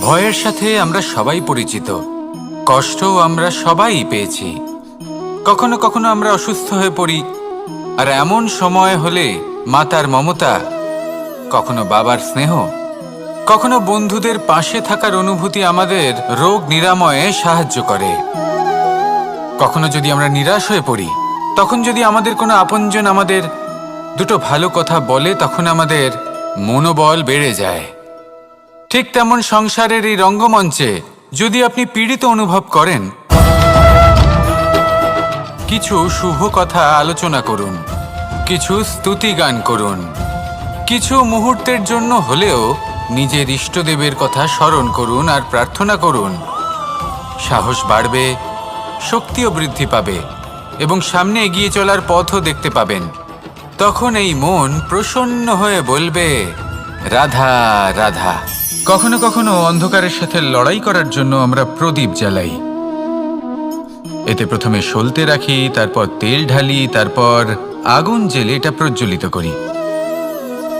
ভয়ের সাথে আমরা সবাই পরিচিত, কষ্টও আমরা সবাই পেয়েছি। কখনো কখনো আমরা অসুস্থ হয়ে পড়ি, আর এমন সময় হলে মাতার মমতা, কখনো বাবার স্নেহ, কখনো বন্ধুদের পাশে থাকার অনুভূতি আমাদের রোগ নিরাময়ে সাহায্য করে। কখনো যদি আমরা নিরাশ হয়ে পড়ি, তখন যদি আমাদের কোনো আপনজন আমাদের দুটো ভালো কথা বলে, তখন আমাদের মনোবল বেড়ে যায়। ঠিক তেমন সংসারের এই রঙ্গমঞ্চে যদি আপনি পীড়িত অনুভব করেন, কিছু শুভ কথা আলোচনা করুন, কিছু স্তুতি গান করুন, কিছু মুহূর্তের জন্য হলেও নিজের ইষ্টদেবের কথা স্মরণ করুন আর প্রার্থনা করুন। সাহস বাড়বে, শক্তিও বৃদ্ধি পাবে এবং সামনে এগিয়ে চলার পথও দেখতে পাবেন। তখন এই মন প্রসন্ন হয়ে বলবে, রাধা রাধা। কখনো কখনো অন্ধকারের সাথে লড়াই করার জন্য আমরা প্রদীপ জ্বালাই। এতে প্রথমে সলতে রাখি, তারপর তেল ঢালি, তারপর আগুন জ্বেলে এটা প্রজ্বলিত করি।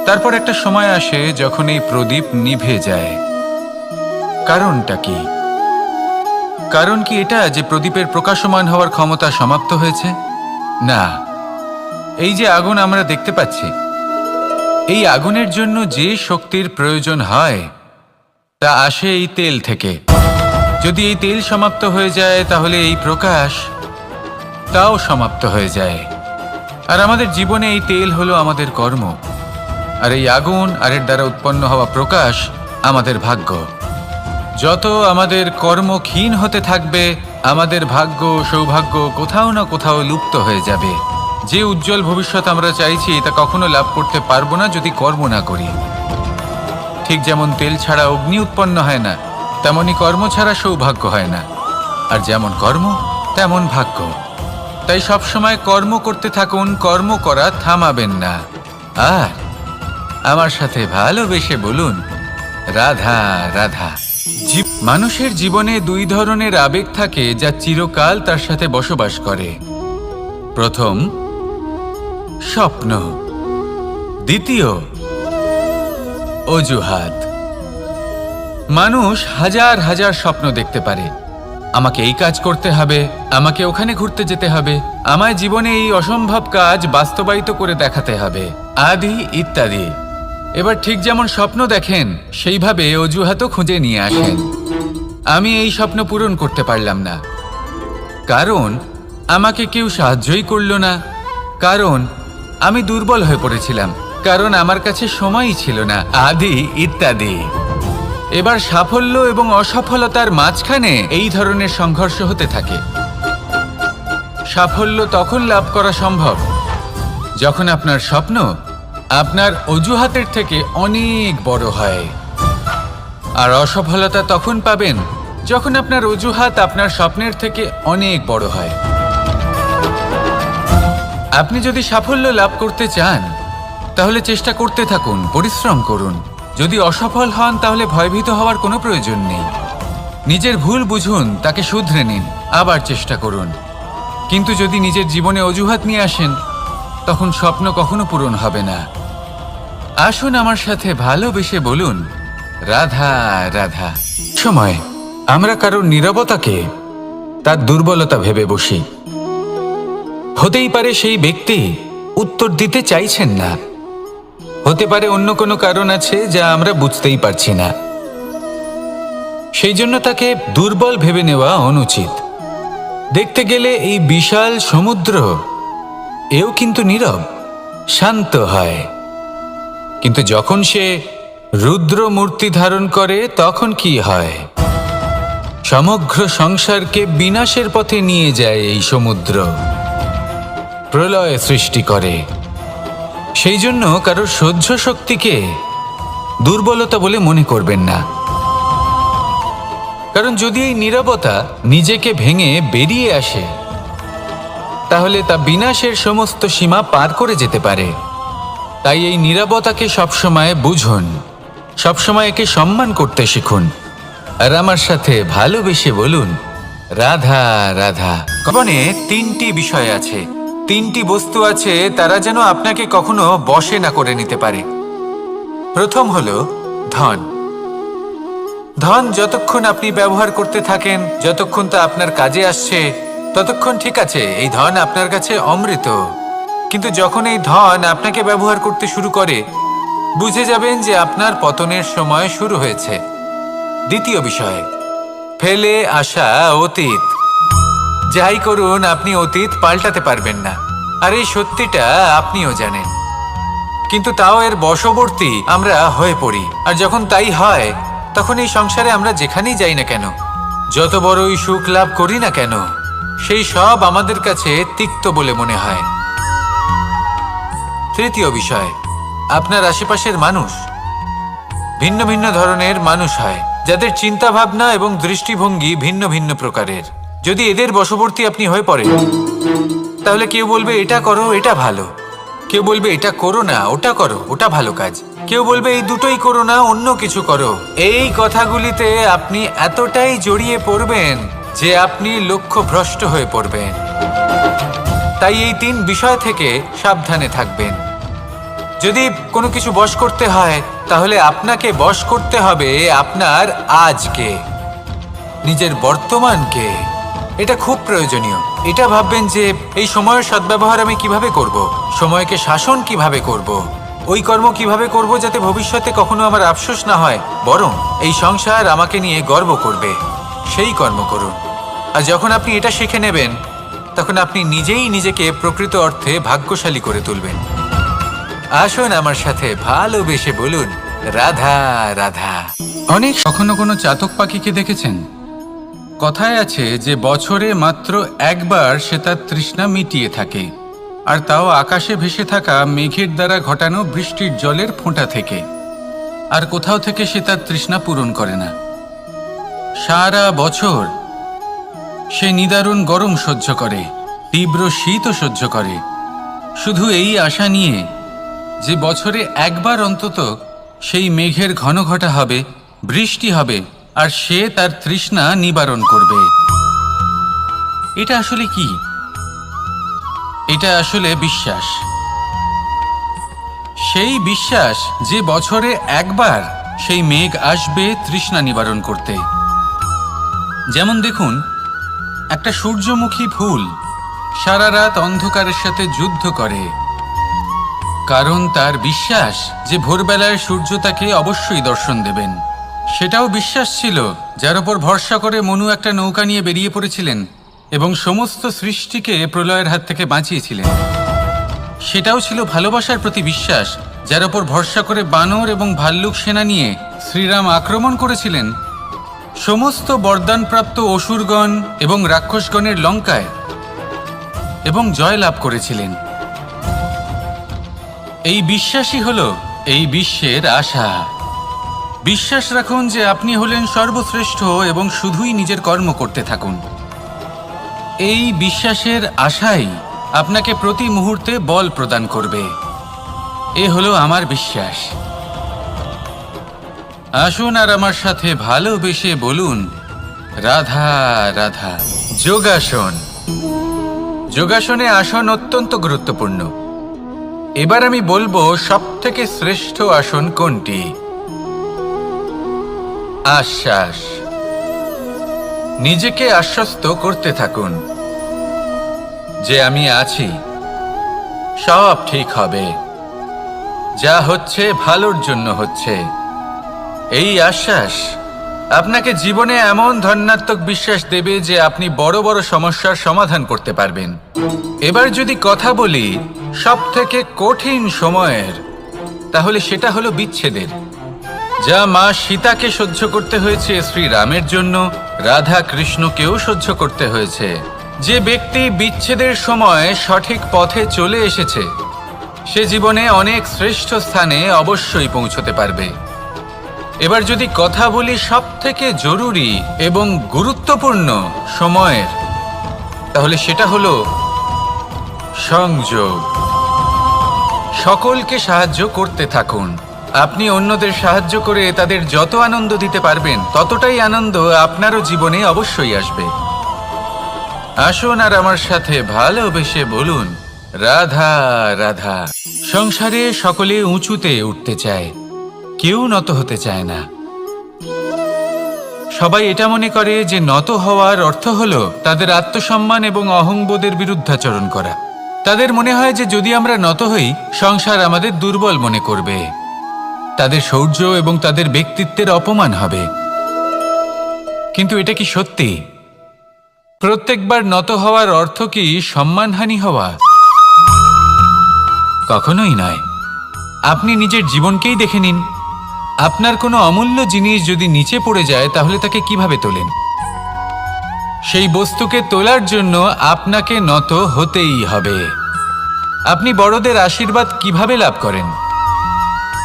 তারপর একটা সময় আসে যখন এই প্রদীপ নিভে যায়। কারণটা কি? কারণ কি এটা যে প্রদীপের প্রকাশমান হওয়ার ক্ষমতা সমাপ্ত হয়েছে? না, এই যে আগুন আমরা দেখতে পাচ্ছি, এই আগুনের জন্য যে শক্তির প্রয়োজন হয় তা আসে এই তেল থেকে। যদি এই তেল সমাপ্ত হয়ে যায়, তাহলে এই প্রকাশ তাও সমাপ্ত হয়ে যায়। আর আমাদের জীবনে এই তেল হলো আমাদের কর্ম, আর এই আগুন আর এর দ্বারা উৎপন্ন হওয়া প্রকাশ আমাদের ভাগ্য। যত আমাদের কর্ম ক্ষীণ হতে থাকবে, আমাদের ভাগ্য সৌভাগ্য কোথাও না কোথাও লুপ্ত হয়ে যাবে। যে উজ্জ্বল ভবিষ্যৎ আমরা চাইছি তা কখনো লাভ করতে পারবো না যদি কর্ম না করি। ঠিক যেমন তেল ছাড়া অগ্নি উৎপন্ন হয় না, তেমনি কর্ম ছাড়া সৌভাগ্য হয় না। আর যেমন কর্ম তেমন ভাগ্য। তাই সবসময় কর্ম করতে থাকুন, কর্ম করা থামাবেন না। আর আমার সাথে ভালোবেসে বলুন, রাধা রাধা। মানুষের জীবনে দুই ধরনের আবেগ থাকে যা চিরকাল তার সাথে বসবাস করে। প্রথম, স্বপ্ন। দ্বিতীয়, অজুহাত। মানুষ হাজার হাজার স্বপ্ন দেখতে পারে। আমাকে এই কাজ করতে হবে, আমাকে ওখানে ঘুরতে যেতে হবে, আমায় জীবনে এই অসম্ভব কাজ বাস্তবায়িত করে দেখাতে হবে, আদি ইত্যাদি। এবার ঠিক যেমন স্বপ্ন দেখেন, সেইভাবে অজুহাতও খুঁজে নিয়ে আসেন। আমি এই স্বপ্ন পূরণ করতে পারলাম না, কারণ আমাকে কেউ সাহায্যই করল না, কারণ আমি দুর্বল হয়ে পড়েছিলাম, কারণ আমার কাছে সময়ই ছিল না, আদি ইত্যাদি। এবার সাফল্য এবং অসফলতার মাঝখানে এই ধরনের সংঘর্ষ হতে থাকে। সাফল্য তখন লাভ করা সম্ভব যখন আপনার স্বপ্ন আপনার অজুহাতের থেকে অনেক বড় হয়, আর অসফলতা তখন পাবেন যখন আপনার অজুহাত আপনার স্বপ্নের থেকে অনেক বড় হয়। আপনি যদি সাফল্য লাভ করতে চান, তাহলে চেষ্টা করতে থাকুন, পরিশ্রম করুন। যদি অসফল হন, তাহলে ভয়ভীত হওয়ার কোনো প্রয়োজন নেই। নিজের ভুল বুঝুন, তাকে শুধরে নিন, আবার চেষ্টা করুন। কিন্তু যদি নিজের জীবনে অজুহাত নিয়ে আসেন, তখন স্বপ্ন কখনো পূরণ হবে না। আসুন আমার সাথে ভালোবেসে বলুন, রাধা রাধা। সময় আমরা কারোর নীরবতাকে তার দুর্বলতা ভেবে বসি। হতেই পারে সেই ব্যক্তি উত্তর দিতে চাইছেন না, হতে পারে অন্য কোনো কারণ আছে যা আমরা বুঝতেই পারছি না। সেই জন্য তাকে দুর্বল ভেবে নেওয়া অনুচিত। দেখতে গেলে এই বিশাল সমুদ্র এও কিন্তু নীরব, শান্ত হয়। কিন্তু যখন সে রুদ্র মূর্তি ধারণ করে, তখন কি হয়? সমগ্র সংসারকে বিনাশের পথে নিয়ে যায় এই সমুদ্র, প্রলয় সৃষ্টি করে। সেই জন্য কারোর সহ্য শক্তিকে দুর্বলতা বলে মনে করবেন না, কারণ যদি এই নীরবতা নিজেকে ভেঙে বেরিয়ে আসে, তাহলে তা বিনাশের সমস্ত সীমা পার করে যেতে পারে। তাই এই নীরবতাকে সবসময় বুঝুন, সবসময় একে সম্মান করতে শিখুন, আর আমার সাথে ভালোবেসে বলুন, রাধা রাধা। জীবনে তিনটি বিষয় আছে, তিনটি বস্তু আছে, তারা যেন আপনাকে কখনো বশে না করে নিতে পারে। প্রথম হলো ধন। ধন যতক্ষণ আপনি ব্যবহার করতে থাকেন, যতক্ষণ তা আপনার কাজে আসছে, ততক্ষণ ঠিক আছে, এই ধন আপনার কাছে অমৃত। কিন্তু যখন এই ধন আপনাকে ব্যবহার করতে শুরু করে, বুঝে যাবেন যে আপনার পতনের সময় শুরু হয়েছে। দ্বিতীয় বিষয়, ফেলে আসা অতীত। যাই করুন, আপনি অতীত পাল্টাতে পারবেন না, আর এই সত্যিটা আপনিও জানেন। কিন্তু তাও এর বশবর্তী আমরা হয়ে পড়ি, আর যখন তাই হয় তখন এই সংসারে আমরা যেখানেই যাই না কেন, যত বড়ই সুখ লাভ করি না কেন, সেই সব আমাদের কাছে তিক্ত বলে মনে হয়। তৃতীয় বিষয়, আপনার আশেপাশের মানুষ ভিন্ন ভিন্ন ধরনের মানুষ হয়, যাদের চিন্তা ভাবনা এবং দৃষ্টিভঙ্গি ভিন্ন ভিন্ন প্রকারের। যদি এদের বশবর্তী আপনি হয়ে পড়েন, তাহলে কেউ বলবে এটা করো, এটা ভালো। কেউ বলবে এটা করো না, ওটা করো, ওটা ভালো কাজ। কেউ বলবে এই দুটোই করো না, অন্য কিছু করো। এই কথাগুলিতে আপনি এতটাই জড়িয়ে পড়বেন যে আপনি লক্ষ্যভ্রষ্ট হয়ে পড়বেন। তাই এই 3 বিষয় থেকে সাবধানে থাকবেন। যদি কোনো কিছু বশ করতে হয়, তাহলে আপনাকে বশ করতে হবে আপনার আজকে, নিজের বর্তমানকে। এটা খুব প্রয়োজনীয়। এটা ভাববেন যে এই সময়ের সদ্ব্যবহার আমি কিভাবে করব, সময়কে শাসন কিভাবে করব, ওই কর্ম কিভাবে করব যাতে ভবিষ্যতে কখনো আমার আফসোস না হয়, বরং এই সংসার আমাকে নিয়ে গর্ব করবে, সেই কর্ম করুন। আর যখন আপনি এটা শিখে নেবেন, তখন আপনি নিজেই নিজেকে প্রকৃত অর্থে ভাগ্যশালী করে তুলবেন। আসুন আমার সাথে ভালোবেসে বলুন, রাধা রাধা। অনেক কখনো কোনো চাতক পাখিকে দেখেছেন? কথায় আছে যে বছরে মাত্র একবার সে তার তৃষ্ণা মিটিয়ে থাকে, আর তাও আকাশে ভেসে থাকা মেঘের দ্বারা ঘটানো বৃষ্টির জলের ফোঁটা থেকে। আর কোথাও থেকে সে তার তৃষ্ণা পূরণ করে না। সারা বছর সে নিদারুণ গরম সহ্য করে, তীব্র শীতও সহ্য করে, শুধু এই আশা নিয়ে যে বছরে একবার অন্তত সেই মেঘের ঘন ঘটা হবে, বৃষ্টি হবে, আর সে তার তৃষ্ণা নিবারণ করবে। এটা আসলে কি? এটা আসলে বিশ্বাস। সেই বিশ্বাস যে বছরে একবার সেই মেঘ আসবে তৃষ্ণা নিবারণ করতে। যেমন দেখুন, একটা সূর্যমুখী ফুল সারা রাত অন্ধকারের সাথে যুদ্ধ করে, কারণ তার বিশ্বাস যে ভোরবেলায় সূর্য তাকে অবশ্যই দর্শন দেবেন। সেটাও বিশ্বাস ছিল যার উপর ভরসা করে মনু একটা নৌকা নিয়ে বেরিয়ে পড়েছিলেন এবং সমস্ত সৃষ্টিকে প্রলয়ের হাত থেকে বাঁচিয়েছিলেন। সেটাও ছিল ভালোবাসার প্রতি বিশ্বাস, যার উপর ভরসা করে বানর এবং ভাল্লুক সেনা নিয়ে শ্রীরাম আক্রমণ করেছিলেন সমস্ত বরদানপ্রাপ্ত অসুরগণ এবং রাক্ষসগণের লঙ্কায়, এবং জয় লাভ করেছিলেন। এই বিশ্বাসই হলো এই বিশ্বের আশা। বিশ্বাস রাখুন যে আপনি হলেন সর্বশ্রেষ্ঠ এবং শুধুই নিজের কর্ম করতে থাকুন। এই বিশ্বাসের আশাই আপনাকে প্রতি মুহূর্তে বল প্রদান করবে। এ হলো আমার বিশ্বাস। আসুন আর আমার সাথে ভালোবেসে বলুন, রাধা রাধা। যোগাসন। যোগাসনে আসন অত্যন্ত গুরুত্বপূর্ণ। এবার আমি বলবো সবথেকে শ্রেষ্ঠ আসন কোনটি। আশ্বাস। নিজেকে আশ্বস্ত করতে থাকুন যে আমি আছি, সব ঠিক হবে, যা হচ্ছে ভালোর জন্য হচ্ছে। এই আশ্বাস আপনাকে জীবনে এমন ধন্যাত্মক বিশ্বাস দেবে যে আপনি বড় বড় সমস্যার সমাধান করতে পারবেন। এবার যদি কথা বলি সবথেকে কঠিন সময়ের, তাহলে সেটা হলো বিচ্ছেদের। যা মা সীতাকে সহ্য করতে হয়েছে শ্রীরামের জন্য, রাধা কৃষ্ণকেও সহ্য করতে হয়েছে। যে ব্যক্তি বিচ্ছেদের সময় সঠিক পথে চলে এসেছে, সে জীবনে অনেক শ্রেষ্ঠ স্থানে অবশ্যই পৌঁছতে পারবে। এবার যদি কথা বলি সবথেকে জরুরি এবং গুরুত্বপূর্ণ সময়ের, তাহলে সেটা হলো সংযোগ। সকলকে সাহায্য করতে থাকুন। আপনি অন্যদের সাহায্য করে তাদের যত আনন্দ দিতে পারবেন, ততটাই আনন্দ আপনারও জীবনে অবশ্যই আসবে। আসুন আর আমার সাথে ভালোবেসে বলুন, রাধা রাধা। সংসারে সকলে উঁচুতে উঠতে চায়, কেউ নত হতে চায় না। সবাই এটা মনে করে যে নত হওয়ার অর্থ হলো তাদের আত্মসম্মান এবং অহংবোধের বিরুদ্ধাচরণ করা। তাদের মনে হয় যে যদি আমরা নত হই, সংসার আমাদের দুর্বল মনে করবে, তাদের শৌর্য এবং তাদের ব্যক্তিত্বের অপমান হবে। কিন্তু এটা কি সত্যি? প্রত্যেকবার নত হওয়ার অর্থ কি সম্মানহানি হওয়া? কখনোই নয়। আপনি নিজের জীবনকেই দেখে নিন। আপনার কোনো অমূল্য জিনিস যদি নিচে পড়ে যায় তাহলে তাকে কিভাবে তোলেন? সেই বস্তুকে তোলার জন্য আপনাকে নত হতেই হবে। আপনি বড়দের আশীর্বাদ কিভাবে লাভ করেন?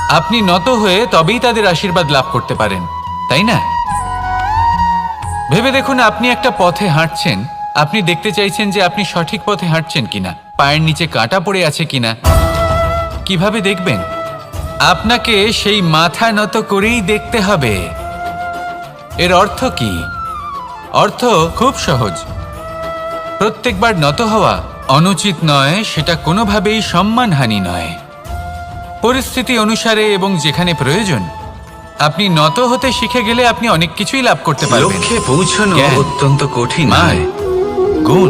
আপনি নত হয়ে তবেই তাদের আশীর্বাদ লাভ করতে পারেন, তাই না? ভেবে দেখুন, আপনি একটা পথে হাঁটছেন। আপনি দেখতে চাইছেন যে আপনি সঠিক পথে হাঁটছেন কিনা, পায়ের নিচে কাঁটা পড়ে আছে কিনা। কিভাবে দেখবেন? আপনাকে সেই মাথা নত করেই দেখতে হবে। এর অর্থ কি? অর্থ খুব সহজ। প্রত্যেকবার নত হওয়া অনুচিত নয়, সেটা কোনোভাবেই সম্মানহানি নয়। পরিস্থিতি অনুসারে এবং যেখানে প্রয়োজন আপনি নত হতে শিখে গেলে আপনি অনেক কিছুই লাভ করতে পারবেন। লক্ষ্যে পৌঁছানো অত্যন্ত কঠিন হয়। গুণ,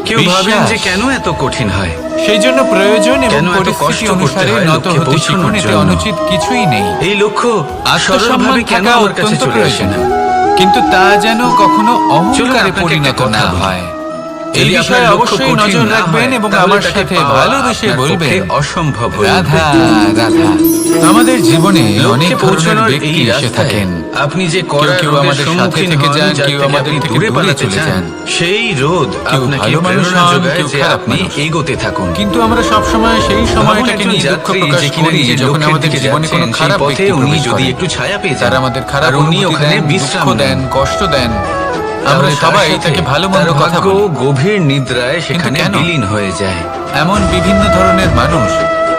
কেউ ভাবেন যে কেন এত কঠিন হয়? সেই জন্য প্রয়োজন এবং পরিস্থিতি অনুসারে নত হতে শিখুন। এতে অনুচিত কিছুই নেই। এই লক্ষ্য আত্মসম্মান কেন থাকা আমার কাছে অত্যন্ত চলে আসে প্রয়োজন, না? কিন্তু তা যেন কখনো অহংকারে পরিণত না হয়। এই বিষয়ে অবশ্যই নজর রাখবেন এবং আমার সাথে ভালোবেসে বলবেন, অসম্ভব রাধা রাধা। আমাদের জীবনে অনেক ধরনের ব্যক্তি এসে থাকেন। আপনি যে কেউ আমাদের সাথে থেকে যান, কেউ আমাদের থেকে দূরে চলে যান। সেই রোদ কেউ আপনাকে ভালো মানুষ প্রেরণা হন, যোগায় কেউ যে খারাপ আপনি মানুষ। এগোতে থাকুন। কিন্তু আমরা সবসময় সেই সময়টাকে নিয়ে দুঃখ প্রকাশ করি যখন আমাদের জীবনে কোনো খারাপ ব্যক্তি প্রবেশ যদি করেন। একটু ছায়া পেয়ে যান, তারা আমাদের খারাপ উনি অনুভূতি ওখানে দেন, বিশ্রাম দুঃখ দেন, কষ্ট দেন। আমরা সবাই তাকে ভালো মন্দ কথা বলি। গভীর নিদ্রায় সেখানে কেন? বিলীন হয়ে যায়। এমন বিভিন্ন ধরনের মানুষ,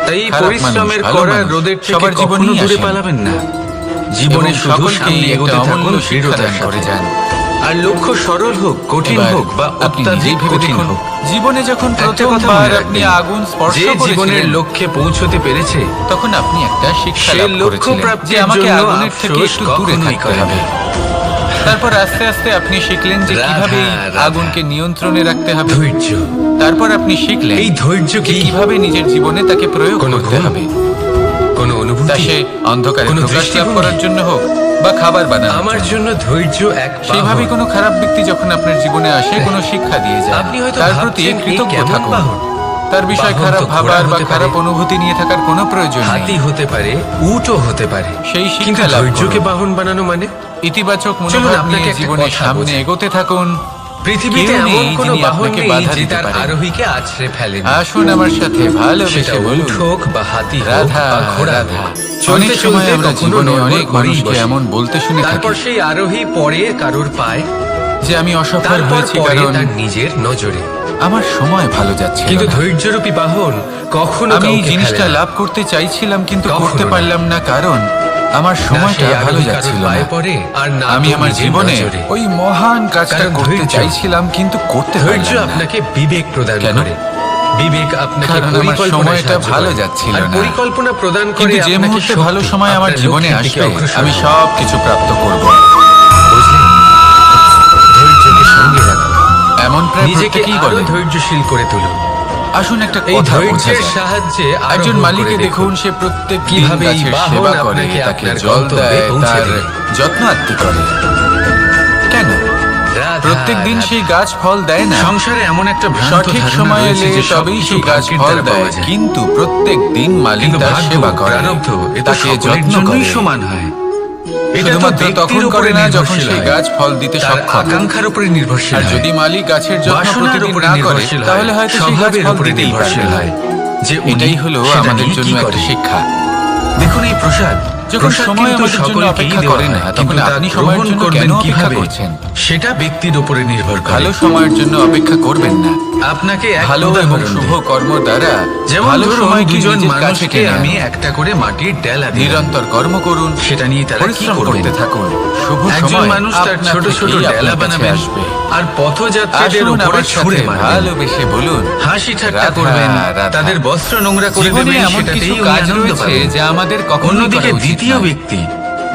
তাই খারাপ পরিশ্রমের মানুষ, ভালো করা মানুষ, রোদের থেকে সবার কখনো জীবনেই দূরে আসেন। পালাবেন না। জীবনে এবং শুধু সকলকেই সামনে একটা এগোতে থাকুন, অমূল্য শিক্ষা দৃঢ়তার দান করে সাথে। যান। আর লক্ষ্য সরল হোক, কঠিন এবার হোক বা আপনি অত্যাধিক নিজেই ভেবে কঠিন দেখুন, হোক, জীবনে যখন একটা কথা প্রথমবার মনে আপনি রাখবেন, আগুন স্পর্শ যে জীবনের করেছিলেন, লক্ষ্যে পৌঁছতে পেরেছে তখন আপনি একটা শিক্ষা সে লাভ লক্ষ্য করেছিলেন যে প্রাপ্তির আমাকে জন্য আগুনের থেকে আফসোস একটু দূরে কখনোই থাকতে করে হবে। না। তারপর আস্তে আস্তে আপনি শিখলেন যে রাধা, কিভাবে এই রাধা। আগুনকে নিয়ন্ত্রণে রাখতে হবে। ধৈর্য, তারপর আপনি শিখলেন এই ধৈর্য যে কি কিভাবে নিজের জীবনে তাকে প্রয়োগ কোনো করতে গুণ? হবে। কোনো তা অনুভূতি? সে অন্ধকারে কোনো প্রকাশ লাভ দৃষ্টিভঙ্গি? করার জন্য হোক বা খাবার বানানোর আমার জন্য। জন্য ধৈর্য এক সেইভাবে বাহন। কোনো খারাপ ব্যক্তি যখন আপনার জীবনে আসে কোনো শিক্ষা দিয়ে যায়, আপনি হয়তো তার প্রতি ভাবছেন, কৃতজ্ঞ এই কেমন থাকুন। বাহন? তার বিষয়ে বাহন খারাপ তো ভাবার ঘোড়া বা হতে খারাপ পারে, অনুভূতি নিয়ে থাকার কোনো প্রয়োজন হাতি নেই। হতে পারে, উটও হতে পারে। সেই কিন্তু শিক্ষা লাভ ধৈর্যকে করুন। বাহন বানানো মানে ইতিবাচক চলুন মনোভাব আপনাকে নিয়ে একটা জীবনে কথা সামনে বোঝাই। এগোতে থাকুন। পৃথিবীতে কেউ নেই এমন কোনো যিনি বাহন আপনাকে নেই বাধা যে দিতে তার পারে। আরোহীকে আছড়ে ফেলেন। আসুন আমার সাথে সেটা ভালোবেসে উট বলুন, হোক বা হাতি হোক রাধা বা ঘোড়া রাধা। হোক। অনেক চলতে সময় চলতে আমরা কখনো জীবনে নড়বড় অনেক করেই মানুষকে বসি। এমন বলতে শুনে থাকি তারপর সেই আরোহী পড়ে কারোর পায়, যে আমি অসফল তারপর হয়েছি পড়ে কারণ তার নিজের নজরে। আমার সময় ভালো যাচ্ছে কিন্তু না। ধৈর্যরূপী বাহন কখনো আমি এই কাউকে জিনিসটা ফেলে না। লাভ করতে চাইছিলাম কিন্তু কখনো করতে না। পারলাম না কারণ আমার না সময়টা সেই ভালো আরোহী যাচ্ছিল কারোর না। পায়ে পড়ে, আর না আমি তো আমার নিজের জীবনে নজরে। ওই মহান কাজটা কারণ করতে ধৈর্য- চাইছিলাম কিন্তু করতে ধৈর্য পারলাম না। আপনাকে বিবেক প্রদান কেন? করে। বিবেক আপনাকে কারণ আমার পরিকল্পনায় সময়টা সাহায্য ভালো করে। যাচ্ছিল আর না। পরিকল্পনা প্রদান করে কিন্তু যে আপনাকে মুহূর্তে শক্তি, ভালো সময় আমার আপনার জীবনে লক্ষ্যের দিকে আসবে অগ্রসর আমি হন। সব কিছু প্রাপ্ত করব। বুঝলেন? ধৈর্যকে সঙ্গে রাখুন। এমন প্রায় নিজেকে প্রত্যেকেই আরো বলে। ধৈর্যশীল করে তুলুন। আসুন একটা এই কথা বোঝা ধৈর্যের যায়। সাহায্যে একজন আরোহণ মালিকে করে দেখুন, সে প্রত্যেক দিন কিভাবে এই গাছের বাহন সেবা করে, আপনাকে তাকে আপনার জল গন্তব্যে দেয়, পৌঁছে তার দেবে। যত্ন আত্তি করে। কেন? রাধা, প্রত্যেক দিন রাধা। সেই গাছ ফল দেয় না। সংসারে এমন একটা ভ্রান্ত সঠিক ধারণা সময় রয়েছে এলে যে তবেই সবকিছু সেই গাছ ভাগ্যের ফল দ্বারা পাওয়া দেয়, যায়। কিন্তু প্রত্যেক দিন মালিক কিন্তু তার ভাগ্য, সেবা করে, প্রারব্ধ এ তো তাকে সকলের যত্ন জন্যই করে। সমান হয়। এটা তো শুধুমাত্র ব্যক্তির তখন উপরে করে না যখন নির্ভরশীল সেই হয়। গাছ ফল দিতে তার সক্ষম। আকাঙ্ক্ষার উপরে নির্ভরশীল আর হয়। যদি মালিক গাছের যত্ন বাসনার প্রতিদিন উপরে না করে নির্ভরশীল তাহলে হয়তো সেই গাছ স্বভাবের ফল উপরে দিতেই নির্ভরশীল পারবে না। হয়। যে উনি এটাই হলো সেটা আমাদের নিয়ে জন্য কি একটা করে। শিক্ষা। দেখুন এই প্রসাদ, যখন প্রসাদ সময় কিন্তু আমাদের জন্য সকলকেই অপেক্ষা দেওয়া করে না, হয়, তখন কিন্তু তা আপনি সময়ের গ্রহণ জন্য করবেন কেন অপেক্ষা কিভাবে, করছেন? সেটা ব্যক্তির উপরে নির্ভর করে। ভালো সময়ের জন্য অপেক্ষা করবেন না। আপনাকে এক ভালো এবং উদাহরণ শুভ দিই। কর্ম দ্বারা যেমন ভালো ধরুন সময়কে দুজন নিজের কাছে মানুষকে টেনে আমি আনুন। একটা করে মাটির ডেলা দিলাম। নিরন্তর কর্ম করুন, সেটা নিয়ে তারা কি পরিশ্রম করবেন? করতে থাকুন। শুভ একজন সময় মানুষ তার আপনা ছোট ছোট থেকেই ডেলা আপনার কাছে বানাবেন আসবে। আর পথযাত্রীদের আসুন উপরে আমার ছুঁড়ে সাথে মারবেন। ভালোবেসে বলুন, হাসি ঠাট্টা রাধা, করবেন, রাধা। তাদের বস্ত্র নোংরা করে জীবনে দেবেন, এমন কিছু সেটাতেই উনি কাজ আনন্দ রয়েছে পাবেন। যা আমাদের কখনোই অন্যদিকে করা উচিত দ্বিতীয় নয়। ব্যক্তি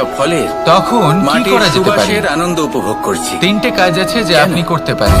সব ফলের তখন কি মাটির করা যেতে পারে? সুবাসের আনন্দ উপভোগ করছি। তিনটে কাজ আছে যা কেন? আপনি করতে পারেন।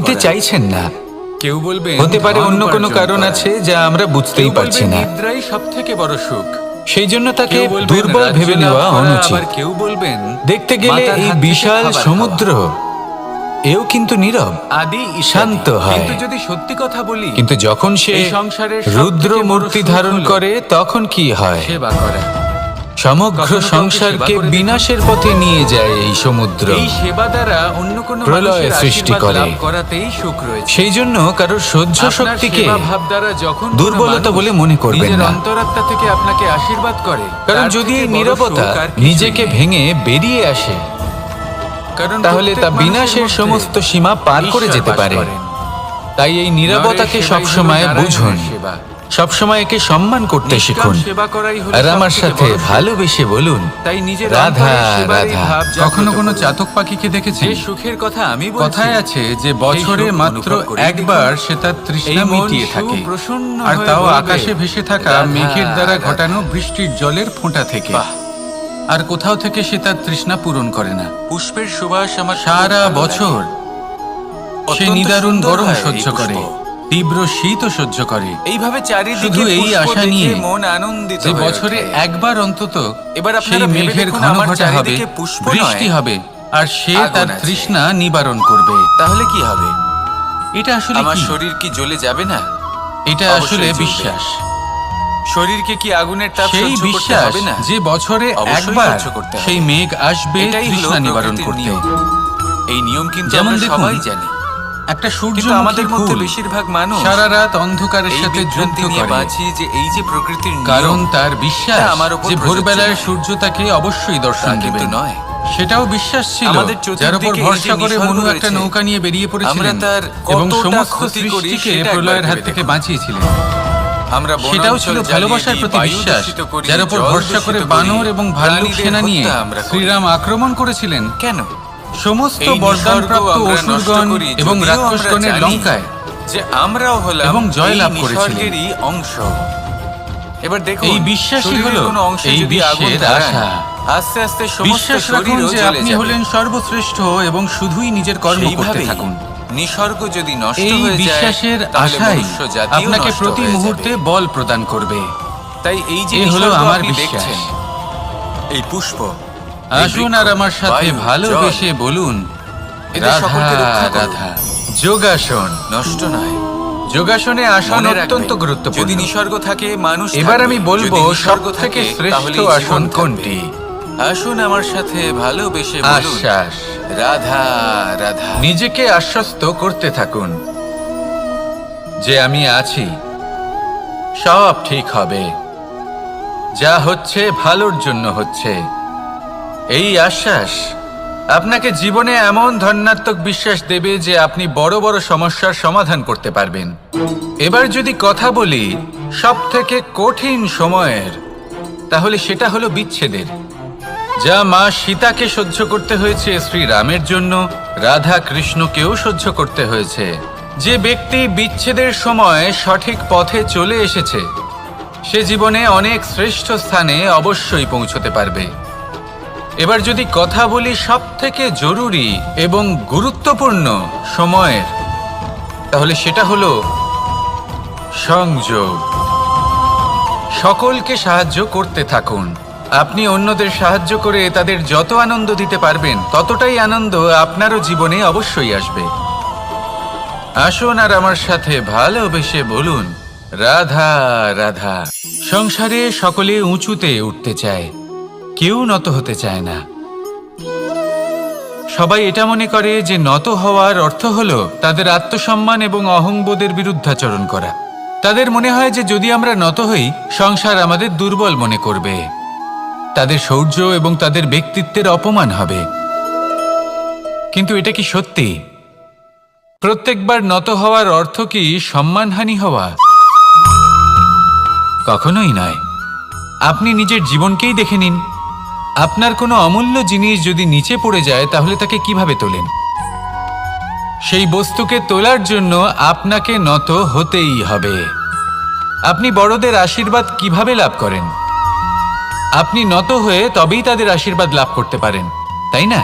দিতে করা। চাইছেন না। কেউ বলবেন হতে পারে ধন অন্য কোনো উপার্জন কারণ করা। আছে যা আমরা বুঝতেই কেউ পারছি বলবেন না। নিদ্রাই সব থেকে বড় সুখ। সেই জন্য তাকে কেউ বলবেন দুর্বল রাজ্য ভেবে লাভ নেওয়া করা, অনুচিত। আবার কেউ বলবেন দেখতে গেলে মাতার এই হাত থেকে বিশাল খাবার সমুদ্র এও কিন্তু নীরব, আদি ইত্যাদি। শান্ত হয়। কিন্তু যদি সত্যি কথা বলি, কিন্তু যখন সে এই সংসারের সবথেকে রুদ্র বড় মূর্তি সুখ ধারণ হলো করে তখন কি হয়? সেবা করা। সমগ্র কখনো কাউকে সংসারকে সেবা করে বিনাশের পথে নিয়ে যায় এই সমুদ্র। এই সেবা দ্বারা অন্য কোনো প্রলয় মানুষের সৃষ্টি আশীর্বাদ করে। লাভ করাতেই সুখ রয়েছে। সেই জন্য কারোর সহ্য আপনার শক্তিকে সেবা ভাব দ্বারা যখন কোনো দুর্বলতা মানুষ বলে মনে করবেন নিজের না। অন্তরাত্মা থেকে আপনাকে আশীর্বাদ করে, কারণ তার যদি থেকে এই বড় নীরবতা সুখ আর কিছুই নিজেকে নেই। ভেঙে বেরিয়ে আসে, কারণ তাহলে তা প্রত্যেক মানুষের বিনাশের মধ্যে সমস্ত সীমা পার করে ঈশ্বর যেতে বাস পারে। করেন। তাই এই নীরবতাকে নরের সেবাই সবসময় হলো বুঝুন, নারায়ণের সেবা। সবসময় একে সম্মান করতে নিষ্কাম শিখুন। সেবা করাই হলো আর আমার সবথেকে সাথে বড় সুখ। ভালোবেসে বলুন, তাই নিজের রাধা, অন্তরের সেবার এই রাধা। ভাব জাগ্রত কখনো কোনো করুন। চাতক পাখিকে দেখেছেন? যে সুখের কথা আমি বলছি, কথায় আছে যে বছরে সেই সুখ মাত্র অনুভব করেই একবার দেখুন। সে তার এই তৃষ্ণা মন মিটিয়ে থাকে, সুপ্রসন্ন আর হয়ে তাও বলবে, আকাশে ভেসে থাকা রাধা, মেঘের দ্বারা রাধা। ঘটানো বৃষ্টির জলের ফোঁটা থেকে। বাহ। আর কোথাও থেকে সে তার তৃষ্ণা পূরণ করে না। পুষ্পের সুবাস আমার খুব সারা ভালো বছর লাগে। সে অত্যন্ত নিদারুণ সুন্দর গরম হয় এই সহ্য করে, পুষ্প। তীব্র শীতও সহ্য করে। এইভাবে চারিদিকে শুধু এই পুষ্প আশা দেখে নিয়ে মন আনন্দিত যে হয়ে বছরে ওঠে। একবার অন্তত এবার সেই আপনারা ভেবে মেঘের দেখুন, ঘন আমার ঘটা হবে, চারিদিকে পুষ্প বৃষ্টি নয়, হবে, আর সে আগুন তার আছে। তৃষ্ণা নিবারণ করবে। তাহলে কি হবে? এটা আসলে আমার কি? শরীর কি জ্বলে যাবে না? এটা অবশ্যই আসলে জ্বলবে। বিশ্বাস। শরীরকে কি আগুনের তাপ সেই সহ্য করতে বিশ্বাস হবে না? যে বছরে অবশ্যই একবার সহ্য করতে হবে। সেই মেঘ আসবে এটাই হলো তৃষ্ণা নিবারণ প্রকৃতির করতে। নিয়ম। এই নিয়ম কিন্তু যেমন আমরা দেখুন, সবাই জানি, একটা সূর্য কিন্তু আমাদের মধ্যে বেশিরভাগ মানুষ সারা রাত অন্ধকারের এই সাথে বিভ্রান্তি যুদ্ধ নিয়ে করে, বাঁচি যে এই যে প্রকৃতির কারণ নিয়ম, তার বিশ্বাস তা আমার উপর যে প্রযোজ্য ভোরবেলায় নয়। সূর্য তাকে অবশ্যই তা দর্শন কিন্তু দেবে। নয়। সেটাও বিশ্বাস ছিল, আমাদের যার উপর চতুর্দিকে এই ভরসা যে করে নিসর্গ মনু একটা রয়েছে, নৌকা নিয়ে বেরিয়ে পড়েছিলেন আমরা তার এবং কতটা সমস্ত ক্ষতি করি সৃষ্টিকে সেটা প্রলয়ের একবার হাত ভেবে থেকে দেখুন। বাঁচিয়েছিলেন। আমরা সেটাও বনাঞ্চল ছিল জ্বালিয়ে ভালোবাসার দিই, প্রতি বায়ু বিশ্বাস, দূষিত করি, যার উপর জল ভরসা করে দূষিত করি, বানর এবং ভাল্লুক প্রাণীদের সেনা নিয়ে হত্যা আমরা করি। শ্রীরাম আক্রমণ করেছিলেন। কেন? সমস্ত এই বরদানপ্রাপ্ত নিসর্গ আমরা নষ্ট অসুরগণ করি, এবং যদিও রাক্ষসগণের আমরা জানি লঙ্কায় যে আমরাও হলাম এবং জয় লাভ এই করেছিলেন। নিসর্গেরই অংশ। এবার দেখুন, এই বিশ্বাসই শরীরের হলো কোনো অংশে এই যদি আগুন বিশ্বের ধরায়, আশা। আস্তে আস্তে সমস্ত বিশ্বাস রাখুন শরীরও যে জ্বলে আপনি যাবে। হলেন সর্বশ্রেষ্ঠ এবং শুধুই নিজের কর্ম করতে সেইভাবেই থাকুন। নিসর্গ যদি নষ্ট এই হয়ে যায়, বিশ্বাসের তাহলে আশাই মনুষ্য জাতিও আপনাকে নষ্ট প্রতি হয়ে মুহূর্তে যাবে। বল প্রদান করবে। তাই এই যে এ হলো নিসর্গ আমার আপনি বিশ্বাস। দেখছেন, এই পুষ্প, আসুন এই আর আমার সাথে বায়ু, ভালোবেসে জল, বলুন, এদের রাধা সকলকে রক্ষা করুন। রাধা। যোগাসন। নষ্ট নয়। যোগাসনে আসন মনে অত্যন্ত রাখবেন, গুরুত্বপূর্ণ। যদি নিসর্গ থাকে, মানুষ এবার থাকবে। আমি বলবো যদি নিসর্গ সব থেকে থাকে, শ্রেষ্ঠ তাহলেই জীবন আসন থাকবে। কোনটি? আসুন আমার সাথে ভালোবেসে বলুন, আশ্বাস। রাধা রাধা। নিজেকে আশ্বস্ত করতে থাকুন যে আমি আছি, সব ঠিক হবে, যা হচ্ছে ভালোর জন্য হচ্ছে। এই আশ্বাস আপনাকে জীবনে এমন ধন্যাত্মক বিশ্বাস দেবে যে আপনি বড় বড় সমস্যার সমাধান করতে পারবেন। এবার যদি কথা বলি সব থেকে কঠিন সময়ের, তাহলে সেটা হলো বিচ্ছেদের। যা মা সীতাকে সহ্য করতে হয়েছে শ্রীরামের জন্য, রাধা কৃষ্ণকেও সহ্য করতে হয়েছে। যে ব্যক্তি বিচ্ছেদের সময় সঠিক পথে চলে এসেছে, সে জীবনে অনেক শ্রেষ্ঠ স্থানে অবশ্যই পৌঁছতে পারবে। এবার যদি কথা বলি সব থেকে জরুরি এবং গুরুত্বপূর্ণ সময়ের, তাহলে সেটা হলো সংযোগ। সকলকে সাহায্য করতে থাকুন। আপনি অন্যদের সাহায্য করে তাদের যত আনন্দ দিতে পারবেন, ততটাই আনন্দ আপনারও জীবনে অবশ্যই আসবে। আসুন আর আমার সাথে ভালোবেসে বলুন, রাধা রাধা। সংসারে সকলে উঁচুতে উঠতে চায়, কেউ নত হতে চায় না। সবাই এটা মনে করে যে নত হওয়ার অর্থ হলো তাদের আত্মসম্মান এবং অহংবোধের বিরুদ্ধাচরণ করা। তাদের মনে হয় যে যদি আমরা নত হই, সংসার আমাদের দুর্বল মনে করবে, তাদের শৌর্য এবং তাদের ব্যক্তিত্বের অপমান হবে। কিন্তু এটা কি সত্যি? প্রত্যেকবার নত হওয়ার অর্থ কি সম্মানহানি হওয়া? কখনোই নয়। আপনি নিজের জীবনকেই দেখে নিন। আপনার কোনো অমূল্য জিনিস যদি নিচে পড়ে যায়, তাহলে তাকে কিভাবে তোলেন? সেই বস্তুকে তোলার জন্য আপনাকে নত হতেই হবে। আপনি বড়দের আশীর্বাদ কিভাবে লাভ করেন? আপনি নত হয়ে তবেই তাদের আশীর্বাদ লাভ করতে পারেন, তাই না?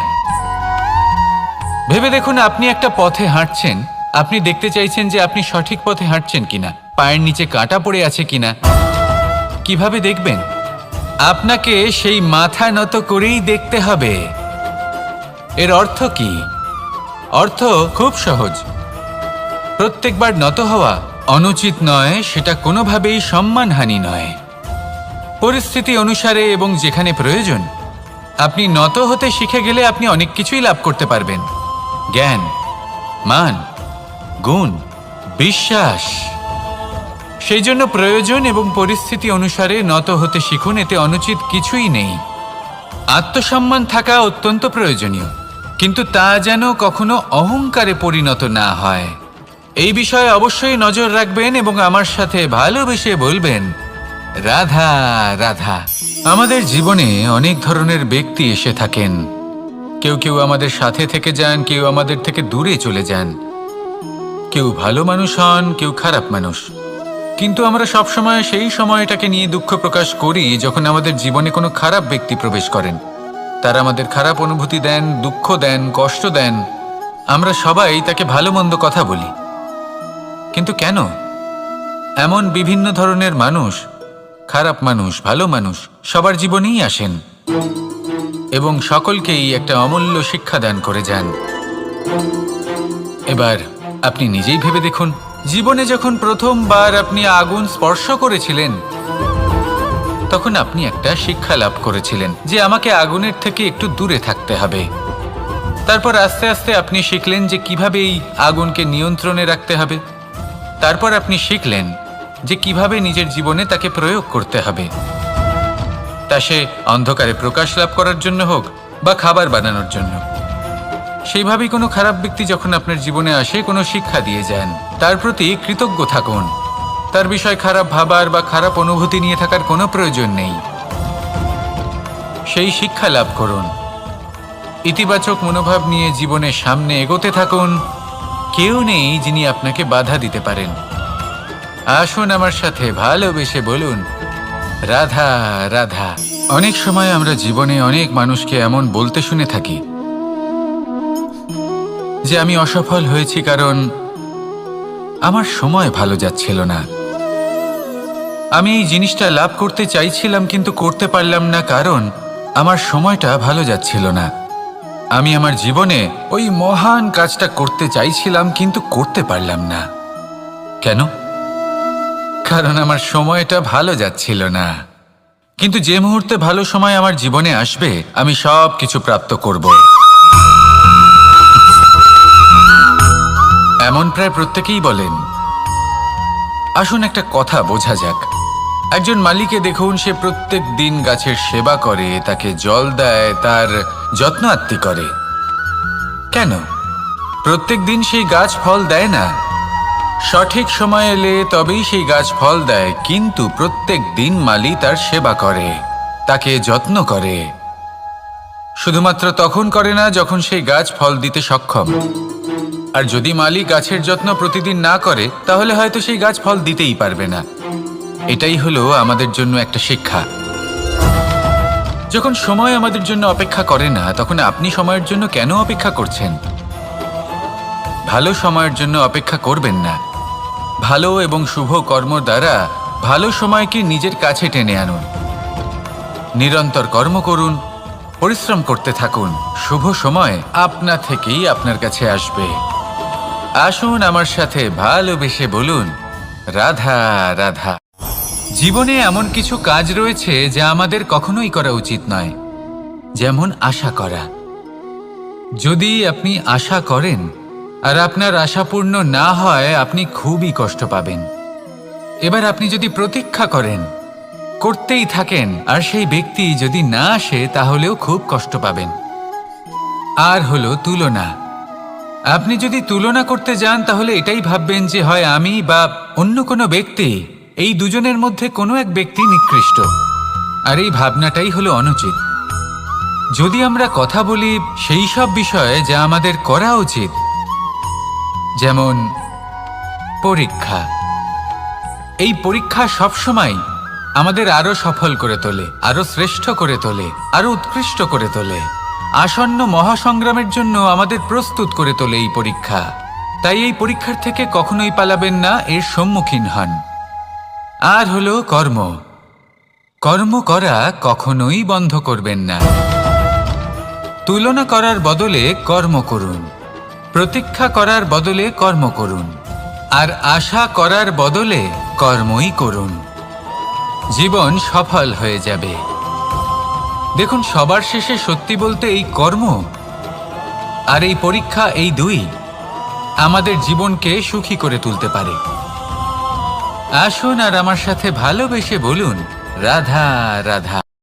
ভেবে দেখুন, আপনি একটা পথে হাঁটছেন, আপনি দেখতে চাইছেন যে আপনি সঠিক পথে হাঁটছেন কিনা, পায়ের নিচে কাঁটা পড়ে আছে কিনা। কিভাবে দেখবেন? আপনাকে সেই মাথা নত করেই দেখতে হবে। এর অর্থ কি? অর্থ খুব সহজ। প্রত্যেকবার নত হওয়া অনুচিত নয়, সেটা কোনোভাবেই সম্মানহানি নয়। পরিস্থিতি অনুসারে এবং যেখানে প্রয়োজন আপনি নত হতে শিখে গেলে আপনি অনেক কিছুই লাভ করতে পারবেন। জ্ঞান, মান, গুণ, বিশ্বাস। সেই জন্য প্রয়োজন এবং পরিস্থিতি অনুসারে নত হতে শিখুন, এতে অনুচিত কিছুই নেই। আত্মসম্মান থাকা অত্যন্ত প্রয়োজনীয়, কিন্তু তা যেন কখনো অহংকারে পরিণত না হয়। এই বিষয়ে অবশ্যই নজর রাখবেন এবং আমার সাথে ভালোবেসে বলবেন, রাধা রাধা। আমাদের জীবনে অনেক ধরনের ব্যক্তি এসে থাকেন। কেউ কেউ আমাদের সাথে থেকে যান, কেউ আমাদের থেকে দূরে চলে যান। কেউ ভালো মানুষ হন, কেউ খারাপ মানুষ। কিন্তু আমরা সবসময় সেই সময়টাকে নিয়ে দুঃখ প্রকাশ করি যখন আমাদের জীবনে কোনো খারাপ ব্যক্তি প্রবেশ করেন। তারা আমাদের খারাপ অনুভূতি দেন, দুঃখ দেন, কষ্ট দেন। আমরা সবাই তাকে ভালো মন্দ কথা বলি। কিন্তু কেন? এমন বিভিন্ন ধরনের মানুষ, খারাপ মানুষ, ভালো মানুষ সবার জীবনেই আসেন এবং সকলকেই একটা অমূল্য শিক্ষা দান করে যান। এবার আপনি নিজেই ভেবে দেখুন, জীবনে যখন প্রথমবার আপনি আগুন স্পর্শ করেছিলেন তখন আপনি একটা শিক্ষা লাভ করেছিলেন যে আমাকে আগুনের থেকে একটু দূরে থাকতে হবে। তারপর আস্তে আস্তে আপনি শিখলেন যে কিভাবে এই আগুনকে নিয়ন্ত্রণে রাখতে হবে। তারপর আপনি শিখলেন যে কিভাবে নিজের জীবনে তাকে প্রয়োগ করতে হবে, তা সে অন্ধকারে প্রকাশ লাভ করার জন্য হোক বা খাবার বানানোর জন্য। সেইভাবেই কোনো খারাপ ব্যক্তি যখন আপনার জীবনে আসে কোনো শিক্ষা দিয়ে যান, তার প্রতি কৃতজ্ঞ থাকুন। তার বিষয় খারাপ ভাবার বা খারাপ অনুভূতি নিয়ে থাকার কোনো প্রয়োজন নেই। সেই শিক্ষা লাভ করুন, ইতিবাচক মনোভাব নিয়ে জীবনের সামনে এগোতে থাকুন। কেউ নেই যিনি আপনাকে বাধা দিতে পারেন। আসুন আমার সাথে ভালোবেসে বলুন, রাধা রাধা। অনেক সময় আমরা জীবনে অনেক মানুষকে এমন বলতে শুনে থাকি যে আমি অসফল হয়েছি কারণ আমার সময় ভালো যাচ্ছিল না। আমি এই জিনিসটা লাভ করতে চাইছিলাম কিন্তু করতে পারলাম না কারণ আমার সময়টা ভালো যাচ্ছিল না। আমি আমার জীবনে ওই মহান কাজটা করতে চাইছিলাম কিন্তু করতে পারলাম না। কেন? কারণ আমার সময়টা ভালো যাচ্ছিল না। কিন্তু যে মুহূর্তে ভালো সময় আমার জীবনে আসবে আমি সব কিছু প্রাপ্ত করব। এমন প্রায় প্রত্যেকেই বলেন। আসুন একটা কথা বোঝা যাক। একজন মালিকে দেখুন, সে প্রত্যেক দিন গাছের সেবা করে, তাকে জল দেয়, তার যত্ন আত্তি করে। কেন? প্রত্যেক দিন সেই গাছ ফল দেয় না। সঠিক সময় এলে তবেই সেই গাছ ফল দেয়, কিন্তু প্রত্যেক দিন মালি তার সেবা করে, তাকে যত্ন করে। শুধুমাত্র তখন করে না যখন সেই গাছ ফল দিতে সক্ষম। আর যদি মালি গাছের যত্ন প্রতিদিন না করে তাহলে হয়তো সেই গাছ ফল দিতেই পারবে না। এটাই হলো আমাদের জন্য একটা শিক্ষা। যখন সময় আমাদের জন্য অপেক্ষা করে না তখন আপনি সময়ের জন্য কেন অপেক্ষা করছেন? ভালো সময়ের জন্য অপেক্ষা করবেন না। ভালো এবং শুভ কর্ম দ্বারা ভালো সময়কে নিজের কাছে টেনে আনুন। নিরন্তর কর্ম করুন, পরিশ্রম করতে থাকুন। শুভ সময় আপনা থেকেই আপনার কাছে আসবে। আসুন আমার সাথে ভালোবেসে বলুন, রাধা রাধা। জীবনে এমন কিছু কাজ রয়েছে যা আমাদের কখনোই করা উচিত নয়, যেমন আশা করা। যদি আপনি আশা করেন আর আপনার আশা পূর্ণ না হয় আপনি খুবই কষ্ট পাবেন। এবার আপনি যদি প্রতীক্ষা করেন, করতেই থাকেন, আর সেই ব্যক্তি যদি না আসে তাহলেও খুব কষ্ট পাবেন। আর হলো তুলনা। আপনি যদি তুলনা করতে যান তাহলে এটাই ভাববেন যে হয় আমি বা অন্য কোনো ব্যক্তি, এই দুজনের মধ্যে কোনো এক ব্যক্তি নিকৃষ্ট। আর এই ভাবনাটাই হলো অনুচিত। যদি আমরা কথা বলি সেই সব বিষয়ে যা আমাদের করা উচিত, যেমন পরীক্ষা। এই পরীক্ষা সবসময় আমাদের আরো সফল করে তোলে, আরো শ্রেষ্ঠ করে তোলে, আরো উৎকৃষ্ট করে তোলে। আসন্ন মহাসংগ্রামের জন্য আমাদের প্রস্তুত করে তোলে এই পরীক্ষা। তাই এই পরীক্ষার থেকে কখনোই পালাবেন না, এর সম্মুখীন হন। আর হলো কর্ম। কর্ম করা কখনোই বন্ধ করবেন না। তুলনা করার বদলে কর্ম করুন। প্রতীক্ষা করার বদলে কর্ম করুন, আর আশা করার বদলে কর্মই করুন। জীবন সফল হয়ে যাবে। দেখুন, সবার শেষে সত্যি বলতে এই কর্ম আর এই পরীক্ষা, এই দুই আমাদের জীবনকে সুখী করে তুলতে পারে। আসুন আর আমার সাথে ভালোবেসে বলুন, রাধা রাধা।